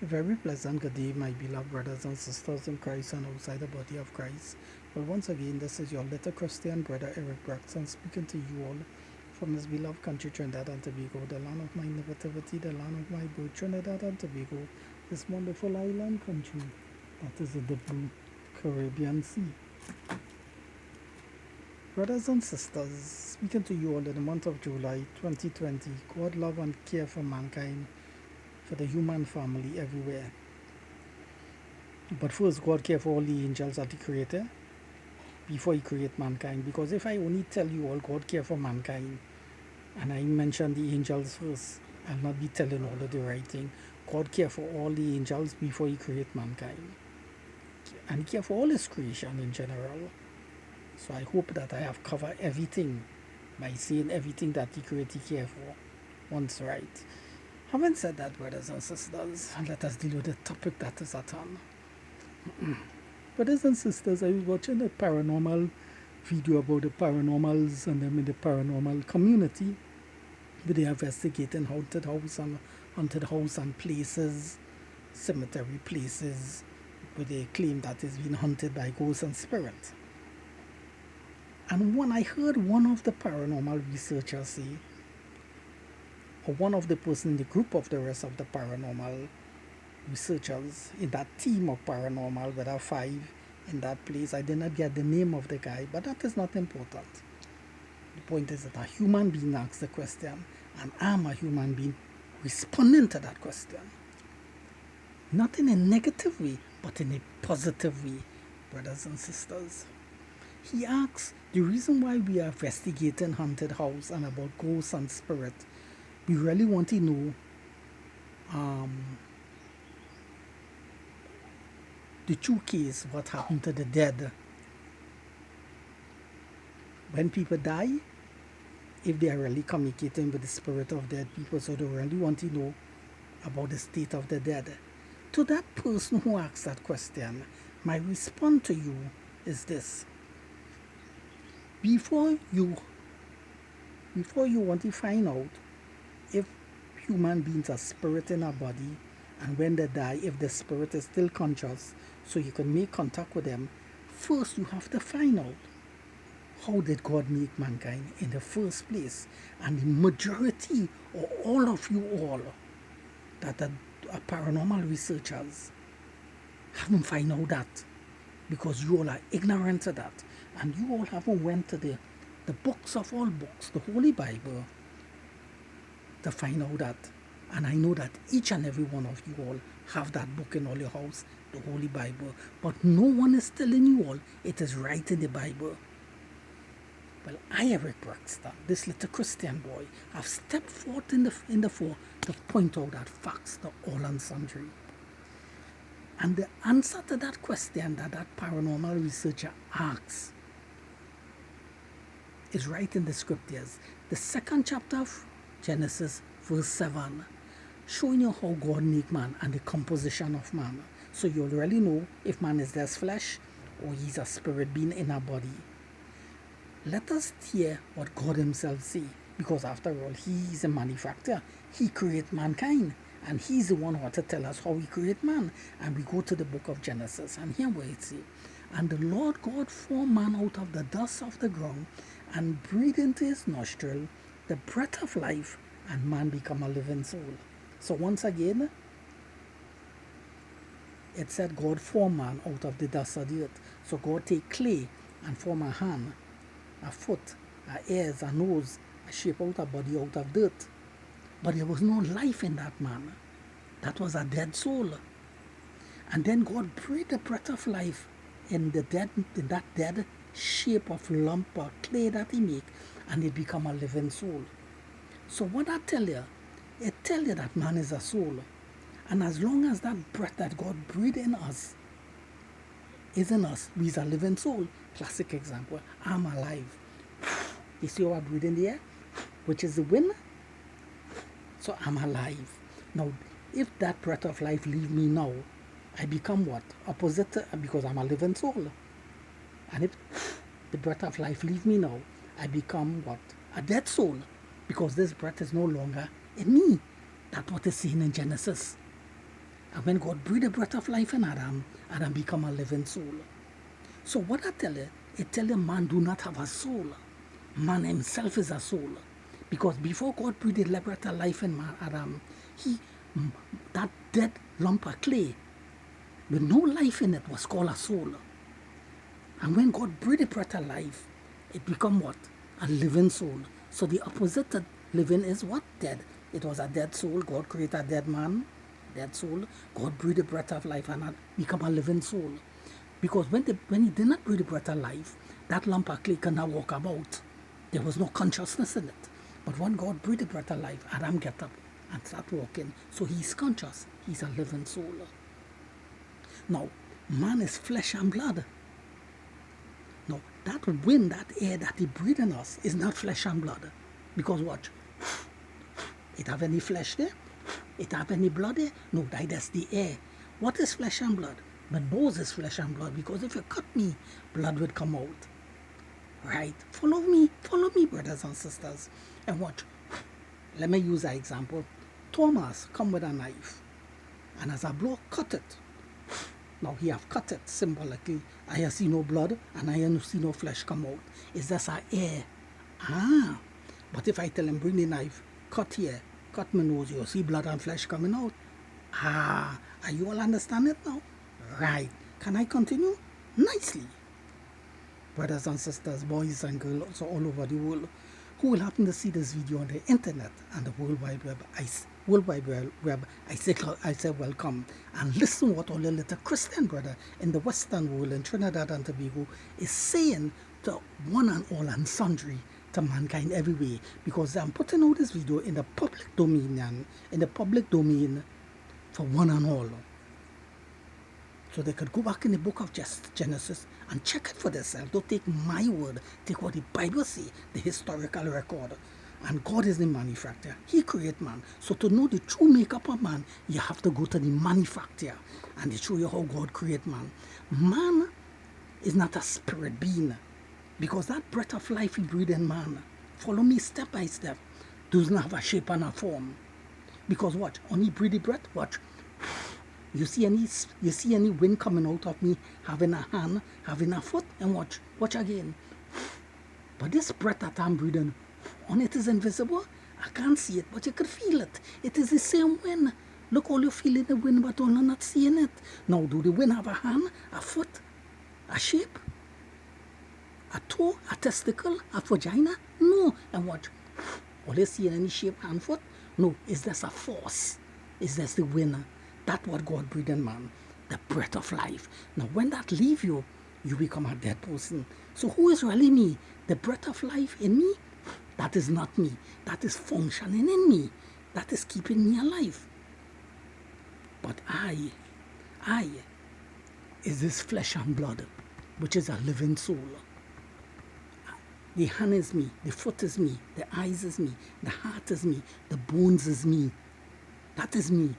A very pleasant good day, my beloved brothers and sisters in Christ and outside the body of Christ. Well, once again, this is your little Christian brother Eric Braxton speaking to you all from this beloved country, Trinidad and Tobago, the land of my nativity, the land of my birth, Trinidad and Tobago, this wonderful island country that is in the blue Caribbean Sea. Brothers and sisters, speaking to you all in the month of July 2020, God love and care for mankind, for the human family everywhere. But first, God care for all the angels that He created before He create mankind. Because if I only tell you all God care for mankind, and I mention the angels first, I'll not be telling all of the right thing. God care for all the angels before He create mankind, and He care for all His creation in general. So I hope that I have covered everything by saying everything that He created He care for once right. Having said that, brothers and sisters, let us deal with the topic that is at hand. Brothers and sisters, I was watching a paranormal video about the paranormals and them in the paranormal community, where they are investigating haunted house and places, cemetery places, where they claim that it's been haunted by ghosts and spirits. And when I heard one of the paranormal researchers say, or one of the person in the group of the rest of the paranormal researchers in that team of paranormal, there are 5 in that place. I did not get the name of the guy, but that is not important. The point is that a human being asks the question, and I'm a human being responding to that question. Not in a negative way, but in a positive way, brothers and sisters. He asks, the reason why we are investigating haunted house and about ghosts and spirits, we really want to know the true case, what happened to the dead. When people die, if they are really communicating with the spirit of dead people, so they really want to know about the state of the dead. To that person who asks that question, my response to you is this. Before you want to find out if human beings are spirit in a body, and when they die, if the spirit is still conscious, so you can make contact with them, first you have to find out how did God make mankind in the first place. And the majority, or all of you all, that are paranormal researchers, haven't found out that, because you all are ignorant to that, and you all haven't went to the books of all books, the Holy Bible, to find out that. And I know that each and every one of you all have that book in all your house, the Holy Bible, but no one is telling you all it is right in the Bible. Well, I, Eric Braxton, this little Christian boy, have stepped forth in the fore to point out that facts to all and sundry. And the answer to that question that paranormal researcher asks is right in the scriptures. The 2nd chapter of Genesis, verse 7, showing you how God made man and the composition of man. So you'll really know if man is just flesh or he's a spirit being in a body. Let us hear what God himself say, because after all, he is a manufacturer. He created mankind, and he's the one who had to tell us how he created man. And we go to the book of Genesis, and here where it says, and the Lord God formed man out of the dust of the ground, and breathed into his nostril the breath of life, and man become a living soul. So once again, it said God formed man out of the dust of the earth. So God take clay and form a hand, a foot, a ears, a nose, a shape out a body out of dirt. But there was no life in that man. That was a dead soul. And then God breathed the breath of life in that dead shape of lump or clay that he make, and it become a living soul. So what I tell you, it tell you that man is a soul. And as long as that breath that God breathed in us is in us, we is a living soul. Classic example, I'm alive. You see how I breathe in the air, which is the wind? So I'm alive. Now, if that breath of life leave me now, I become what? Opposite, because I'm a living soul. And if the breath of life leave me now, I become what? A dead soul. Because this breath is no longer in me. That's what is seen in Genesis. And And when God breathed the breath of life in Adam, Adam become a living soul. So what I tell you, it tell you man do not have a soul. Man himself is a soul. Because before God breathed the breath of life in man, Adam, that dead lump of clay with no life in it was called a soul. And when God breathed the breath of life, it become what? A living soul. So the opposite of living is what? Dead. It was a dead soul. God created a dead man, dead soul. God breathed the breath of life and it become a living soul. Because when he did not breathe the breath of life, that lump of clay cannot walk about. There was no consciousness in it. But when God breathed the breath of life, Adam get up and start walking. So he's conscious. He's a living soul. Now, man is flesh and blood. Now, that wind, that air that he breathes in us is not flesh and blood. Because what? It have any flesh there? It have any blood there? No, that's the air. What is flesh and blood? But both is flesh and blood, because if you cut me, blood would come out. Right? Follow me, brothers and sisters. And watch. Let me use an example. Thomas come with a knife, and as a blow, cut it. Now he have cut it symbolically. I see no blood, and I see no flesh come out. It's just a air. But if I tell him bring the knife, cut here, cut my nose, you'll see blood and flesh coming out. Are you all understand it now? Right. Can I continue? Nicely. Brothers and sisters, boys and girls all over the world who will happen to see this video on the internet and the World Wide Web, I say welcome, and listen what all the little Christian brother in the Western world in Trinidad and Tobago is saying to one and all and sundry, to mankind everywhere, because I'm putting out this video in the public domain for one and all. So they could go back in the book of Genesis and check it for themselves. Don't take my word. Take what the Bible says, the historical record. And God is the manufacturer. He created man. So to know the true makeup of man, you have to go to the manufacturer. And they show you how God created man. Man is not a spirit being. Because that breath of life he breathed in man, follow me step by step, doesn't have a shape and a form. Because what? Only breathe the breath, watch. You see any wind coming out of me, having a hand, having a foot, and watch again. But this breath that I'm breathing, on it is invisible. I can't see it, but you can feel it. It is the same wind. Look, all you feel in the wind, but all you're not seeing it. Now, do the wind have a hand, a foot, a shape, a toe, a testicle, a vagina? No. And what? All you see in any shape, hand, foot? No. Is this a force? Is this the wind? That's what God breathed in man, the breath of life. Now, when that leaves you, you become a dead person. So who is really me? The breath of life in me? That is not me. That is functioning in me. That is keeping me alive. But I is this flesh and blood, which is a living soul. The hand is me, the foot is me, the eyes is me, the heart is me, the bones is me. That is me.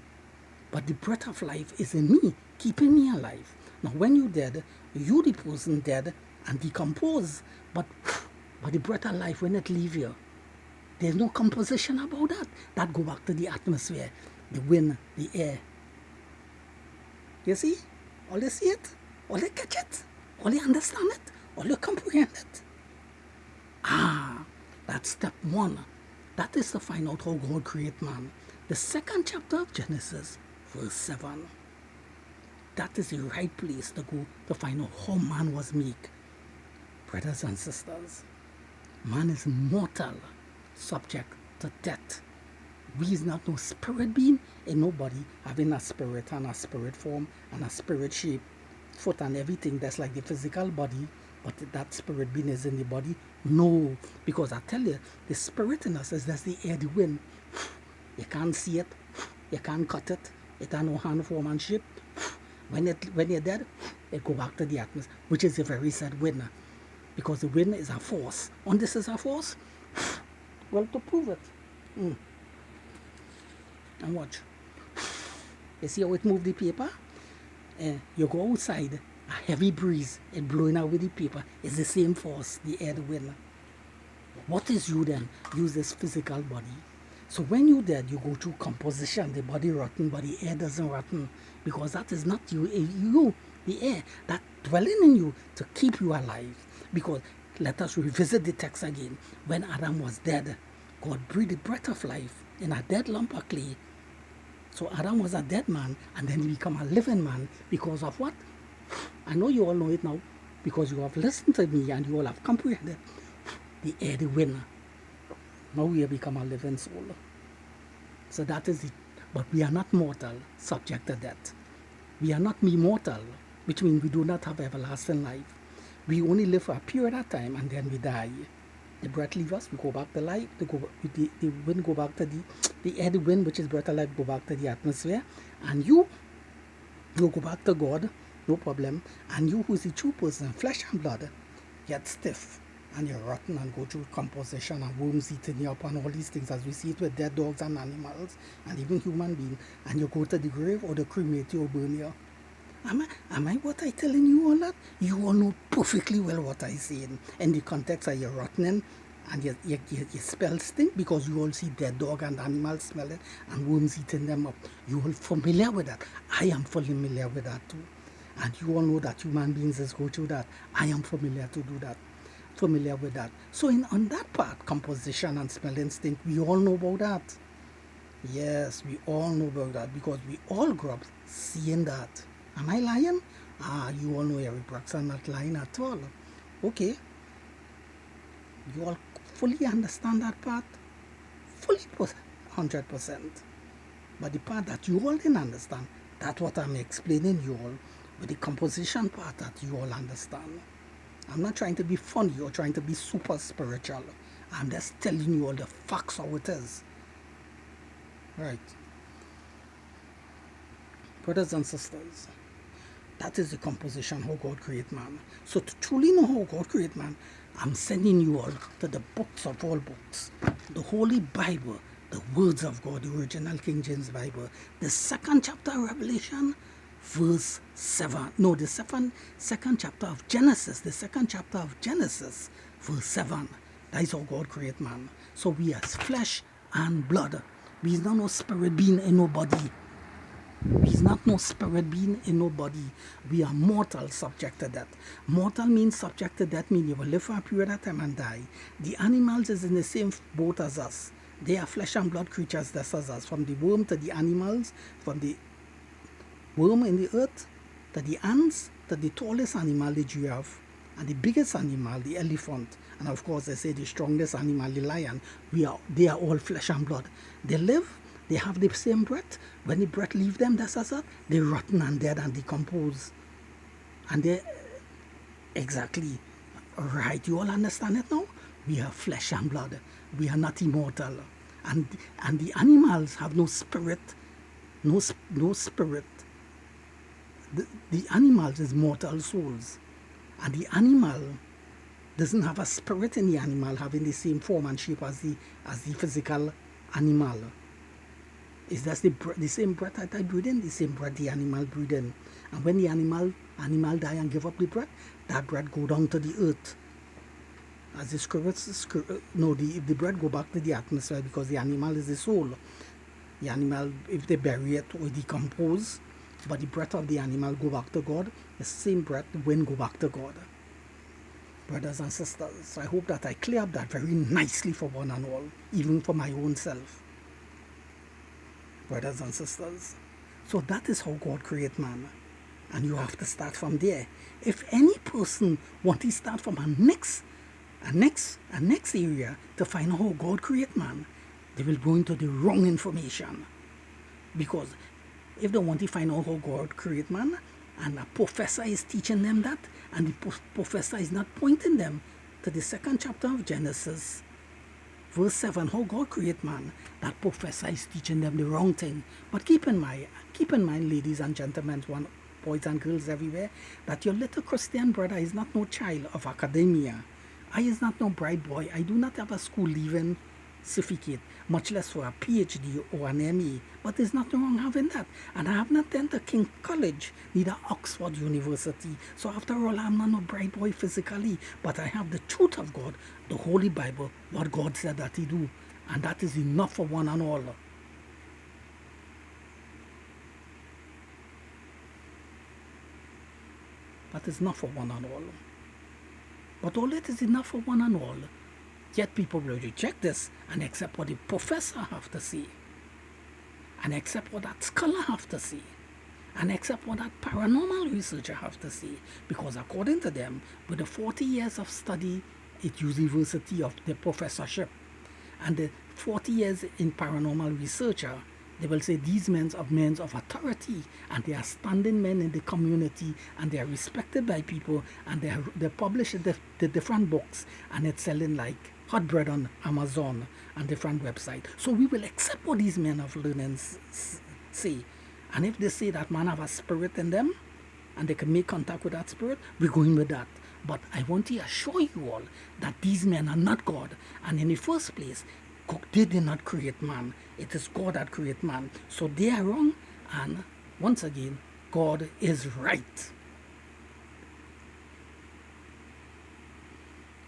But the breath of life is in me, keeping me alive. Now, when you're dead, you the person dead and decompose. But the breath of life, when it leave you, there's no composition about that. That go back to the atmosphere, the wind, the air. You see? All you see it, all you catch it, all you understand it, all you comprehend it. That's step one. That is to find out how God created man. The second chapter of Genesis, verse 7. That is the right place to go to find out how man was made. Brothers and sisters, man is mortal, subject to death. We is not no spirit being, and nobody having a spirit and a spirit form and a spirit shape, foot and everything that's like the physical body, but that spirit being is in the body. No, because I tell you, the spirit in us is that's the air, the wind. You can't see it, you can't cut it, it has no hand, form and shape. When you're dead, it go back to the atmosphere, which is a very sad wind. Because the wind is a force. And this is a force? Well, to prove it. And watch. You see how it move the paper? You go outside, a heavy breeze, it blowing out with the paper. It's the same force, the air, the wind. What is you then? Use this physical body. So when you're dead, you go through composition, the body rotten, but the air doesn't rotten, because that is not you, the air that dwelling in you to keep you alive. Because let us revisit the text again. When Adam was dead, God breathed the breath of life in a dead lump of clay. So Adam was a dead man, and then he became a living man because of what? I know you all know it now, because you have listened to me and you all have comprehended. The air, the wind. Now we have become a living soul. So that is it. But we are not mortal, subject to death. We are not immortal, which means we do not have everlasting life. We only live for a period of time and then we die. The breath leaves us, we go back to life, the wind go back to the air, the wind, which is breath of life, go back to the atmosphere. And you go back to God, no problem. And you, who is the true person, flesh and blood, get stiff and you're rotten and go through composition and worms eating you up and all these things, as we see it with dead dogs and animals and even human beings. And you go to the grave or the cremate you or burn you. Am I what I telling you all that? You all know perfectly well what I saying in the context of you're rotten and your spell stink, because you all see dead dog and animals smelling and worms eating them up. You all familiar with that. I am familiar with that too. And you all know that human beings just go through that. I am familiar to do that. Familiar with that. So on that part, composition and smelling stink, we all know about that. Yes, we all know about that, because we all grew up seeing that. Am I lying? You all know Eric Braxton not lying at all. Okay. You all fully understand that part? Fully 100%. But the part that you all didn't understand, that's what I'm explaining you all, with the composition part that you all understand. I'm not trying to be funny or trying to be super spiritual. I'm just telling you all the facts how it is. Right. Brothers and sisters, that is the composition how God created man. So to truly know how God created man, I'm sending you all to the books of all books, the Holy Bible, the words of God, the original King James Bible, the second chapter of Revelation, verse 7. No, the second chapter of Genesis, verse 7. That is how God created man. So we are flesh and blood. We is not no spirit being in nobody. He's not no spirit being in nobody. We are mortal, subject to death. Mortal means subject to death, means you will live for a period of time and die. The animals is in the same boat as us. They are flesh and blood creatures just as us. From the worm to the animals, from the worm in the earth to the ants, to the tallest animal, the giraffe, and the biggest animal, the elephant, and of course they say the strongest animal, the lion. They are all flesh and blood. They live. They have the same breath. When the breath leaves them, that's as they rotten and dead and decompose. And they exactly right. You all understand it now? We are flesh and blood. We are not immortal. And the animals have no spirit. No spirit. The animals is mortal souls. And the animal doesn't have a spirit in the animal having the same form and shape as the physical animal. It's just the same breath that I breathe in, the same breath the animal breathe in. And when the animal die and give up the breath, that breath go down to the earth. As the the breath go back to the atmosphere, because the animal is the soul. The animal, if they bury it or decompose, but the breath of the animal go back to God, the same breath, the wind go back to God. Brothers and sisters, I hope that I clear up that very nicely for one and all, even for my own self. Brothers and sisters. So that is how God created man. And you have to start from there. If any person wants to start from a next area to find out how God created man, they will go into the wrong information. Because if they want to find out how God created man, and a professor is teaching them that, and the professor is not pointing them to the second chapter of Genesis, verse 7, how God created man, that professor is teaching them the wrong thing. But keep in mind, ladies and gentlemen, boys and girls everywhere, that your little Christian brother is not no child of academia. I is not no bright boy. I do not have a school leaving certificate, much less for a PhD or an ME. But there's nothing wrong having that. And I have not attended King College, neither Oxford University. So after all, I'm not no bright boy physically, but I have the truth of God, the Holy Bible, what God said that He do. And that is enough for one and all. That is enough for one and all. But all it is enough for one and all, yet people will reject this and accept what the professor have to say, and accept what that scholar have to say, and accept what that paranormal researcher have to say, because according to them, with the 40 years of study at university of the professorship and the 40 years in paranormal researcher, they will say these men of authority, and they are standing men in the community, and they are respected by people, and they publish the different books, and it's selling like hot bread on Amazon and different websites. So we will accept what these men of learning say. And if they say that man have a spirit in them, and they can make contact with that spirit, we're going with that. But I want to assure you all that these men are not God. And in the first place, they did not create man. It is God that created man. So they are wrong. And once again, God is right.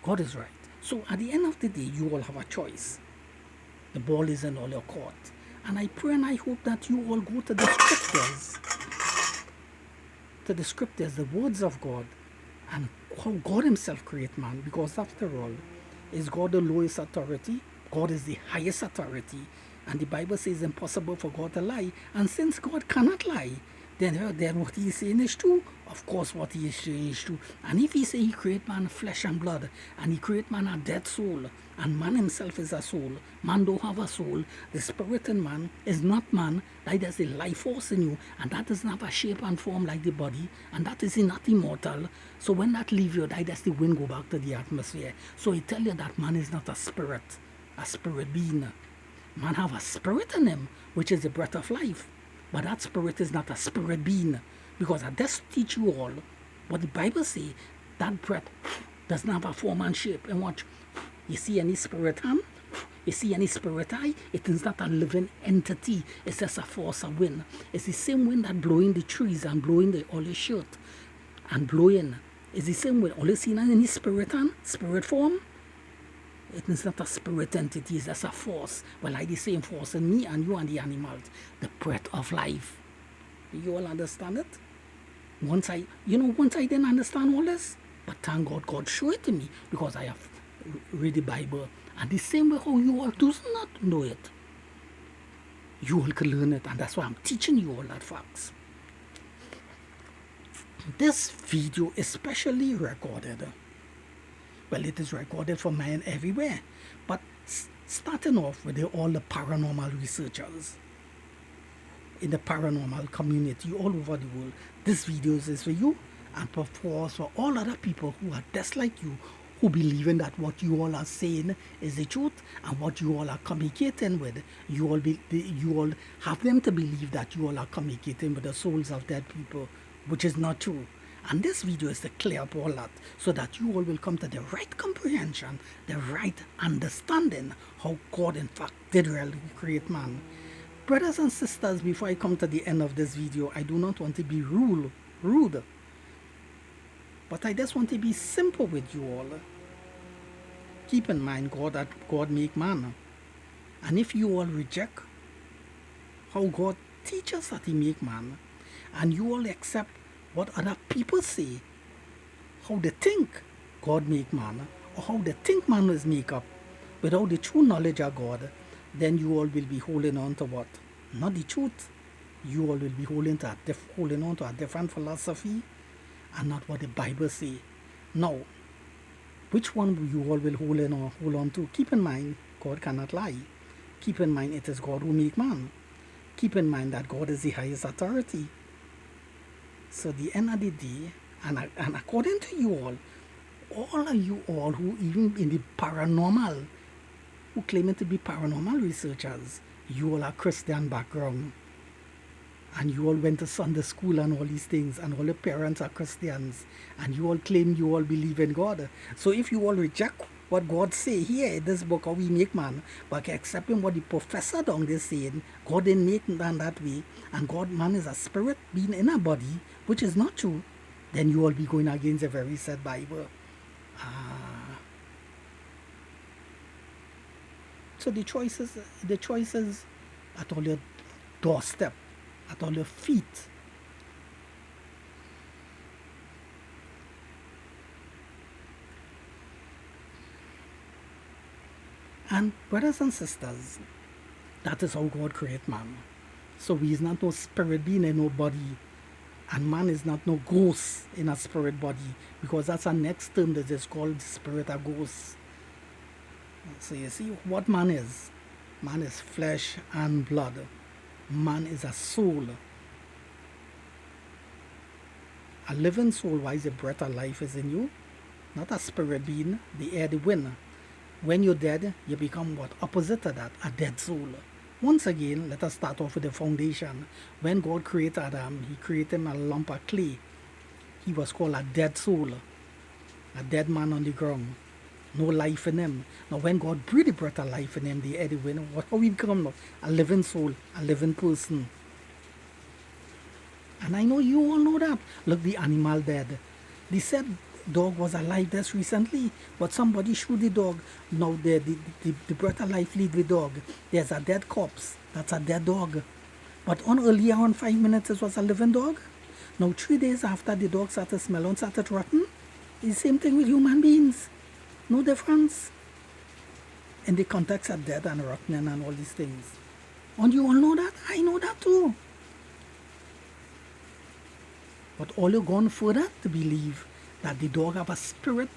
God is right. So at the end of the day, you all have a choice. The ball is in all your court. And I pray and I hope that you all go to the scriptures, the words of God, and how God himself created man. Because after all, is God the lowest authority? God is the highest authority. And the Bible says it's impossible for God to lie. And since God cannot lie, then what he is saying is true. Of course, what he is saying is true. And if he say he create man flesh and blood, and he create man a dead soul, and man himself is a soul, man don't have a soul, the spirit in man is not man, like there's a life force in you, and that doesn't have a shape and form like the body, and that is not immortal. So when that leave you, like that's the wind go back to the atmosphere. So he tell you that man is not a spirit being. Man have a spirit in him, which is the breath of life. But that spirit is not a spirit being. Because I just teach you all what the Bible says, that breath doesn't have a form and shape. And watch, you see any spirit hand? You see any spirit eye? It is not a living entity. It's just a force of wind. It's the same wind that blowing the trees and blowing all your shirt and blowing. It's the same way. All you see any spirit hand, spirit form? It is not a spirit entity, it's just a force. Well, like the same force in me and you and the animals. The breath of life. You all understand it? Once I didn't understand all this, but thank God, God showed it to me, because I have read the Bible. And the same way how you all do not know it, you all can learn it, and that's why I'm teaching you all that facts. This video is specially recorded. Well, it is recorded for man everywhere. But starting off with all the paranormal researchers in the paranormal community all over the world, this video is for you, and for all other people who are just like you, who believe in that what you all are saying is the truth, and what you all are communicating with, you all have them to believe that you all are communicating with the souls of dead people, which is not true. And this video is to clear up all that, so that you all will come to the right comprehension, the right understanding how God in fact did really create man. Brothers and sisters, before I come to the end of this video, I do not want to be rude, but I just want to be simple with you all. Keep in mind that God make man. And if you all reject how God teaches that he make man, and you all accept what other people say, how they think God make man, or how they think man is make up, without the true knowledge of God, then you all will be holding on to what? Not the truth. You all will be holding on to a different philosophy, and not what the Bible say. Now, which one you all will hold on to? Keep in mind, God cannot lie. Keep in mind, it is God who make man. Keep in mind that God is the highest authority. So the end of the day, and according to you all of you all who even in the paranormal, who claiming to be paranormal researchers, you all are Christian background. And you all went to Sunday school and all these things, and all your parents are Christians, and you all claim you all believe in God. So if you all reject what God say here in this book, how we make man, but accepting what the professor down there saying, God didn't make man that way, and God, man is a spirit being in a body, which is not true, then you all be going against the very said Bible. So the choices at all your doorstep, at all your feet. And brothers and sisters, that is how God create man. So he is not no spirit being in no body, and man is not no ghost in a spirit body, because that's a next term that is called spirit or ghost. So you see what man is. Man is flesh and blood. Man is a soul. A living soul, why is the breath of life is in you? Not a spirit being, the air, the wind. When you're dead, you become what? Opposite of that, a dead soul. Once again, let us start off with the foundation. When God created Adam, he created him a lump of clay. He was called a dead soul, a dead man on the ground. No life in him. Now when God breathed the breath of life in him, the air, the wind, what how we become now? A living soul, a living person. And I know you all know that. Look, the animal dead. They said dog was alive just recently, but somebody shoot the dog. Now the breath of life leave the dog. There's a dead corpse. That's a dead dog. But on earlier on 5 minutes it was a living dog. Now 3 days after the dog started smelling, started rotten. It's the same thing with human beings. No difference in the context of death and rotten and all these things. And you all know that? I know that too. But all you gone further to believe that the dog have a spirit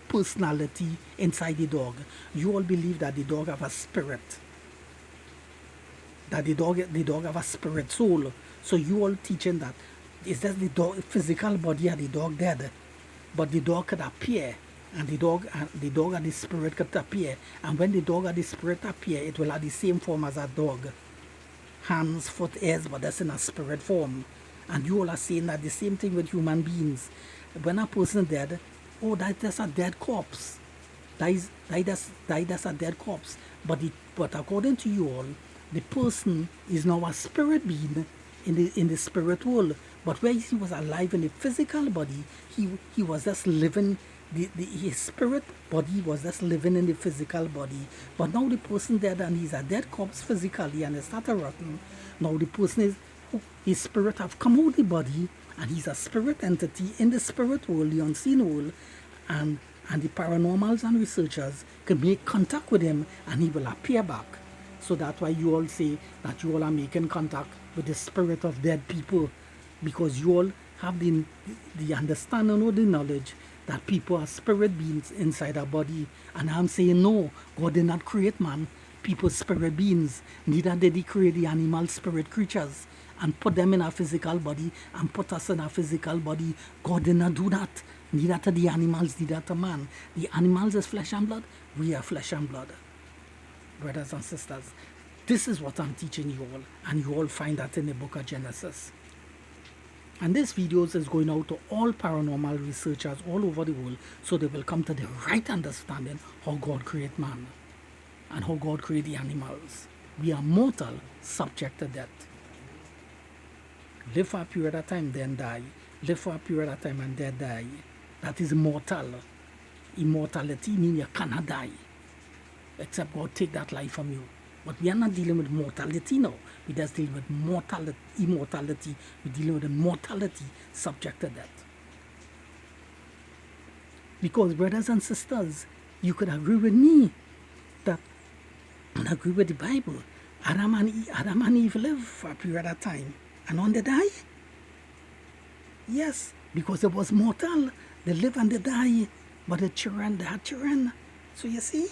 personality inside the dog. You all believe that the dog have a spirit. That the dog have a spirit soul. So you all teaching that it's just the dog physical body of the dog dead. But the dog could appear, and the dog and the spirit could appear. And when the dog and the spirit appear, it will have the same form as a dog. Hands, foot, ears, but that's in a spirit form. And you all are saying that the same thing with human beings. When a person dead, oh, that's a dead corpse. That's a dead corpse. But according to you all, the person is now a spirit being in the spirit world. But where he was alive in the physical body, he was just living. His spirit body was just living in the physical body. But now the person dead and he's a dead corpse physically and it started rotting. Now the person is, his spirit have come out of the body and he's a spirit entity in the spirit world, the unseen world, and the paranormals and researchers can make contact with him and he will appear back. So that's why you all say that you all are making contact with the spirit of dead people, because you all have the understanding or the knowledge that people are spirit beings inside our body. And I'm saying no, God did not create man, people spirit beings. Neither did he create the animal spirit creatures and put them in a physical body and put us in a physical body. God did not do that. Neither to the animals, neither to man. The animals is flesh and blood. We are flesh and blood. Brothers and sisters, this is what I'm teaching you all, and you all find that in the book of Genesis. And this video is going out to all paranormal researchers all over the world, so they will come to the right understanding how God created man and how God created the animals. We are mortal, subject to death. Live for a period of time, then die. Live for a period of time and then die. That is mortal. Immortality means you cannot die, except God take that life from you. But we are not dealing with mortality now. We just deal with mortality, immortality. We're dealing with mortality subject to death. Because brothers and sisters, you could agree with me that, and agree with the Bible, Adam and Eve live for a period of time and on they die. Yes, because it was mortal. They live and they die. But the children, they had children. So you see,